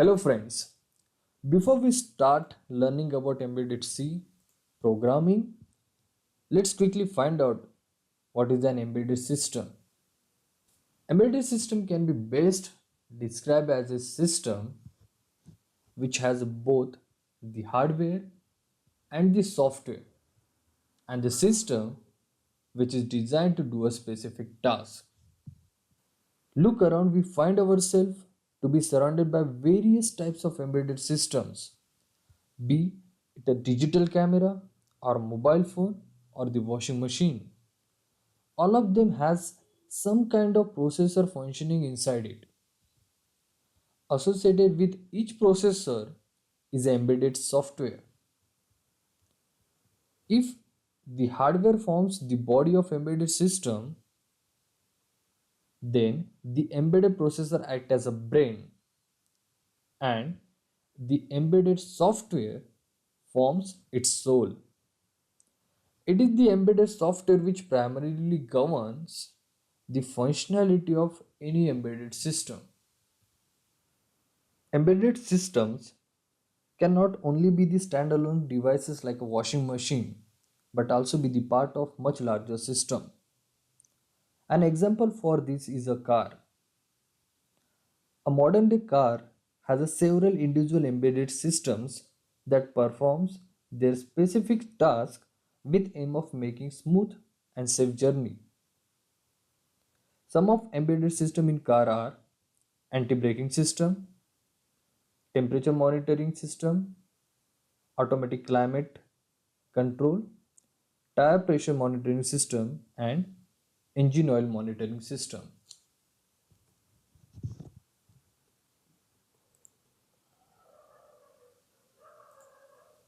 Hello friends, before we start learning about embedded C programming, let's quickly find out what is an embedded system. Embedded system can be best described as a system which has both the hardware and the software, and the system which is designed to do a specific task. Look around, we find ourselves to be surrounded by various types of embedded systems, be it a digital camera or mobile phone or the washing machine. All of them has some kind of processor functioning inside it. Associated with each processor is embedded software. If the hardware forms the body of embedded system, then the embedded processor acts as a brain, and the embedded software forms its soul. It is the embedded software which primarily governs the functionality of any embedded system. Embedded systems can not only be the standalone devices like a washing machine, but also be the part of much larger system. An example for this is a car. A modern day car has a several individual embedded systems that performs their specific task with aim of making smooth and safe journey. Some of embedded system in car are anti-braking system, temperature monitoring system, automatic climate control, tire pressure monitoring system, and engine oil monitoring system.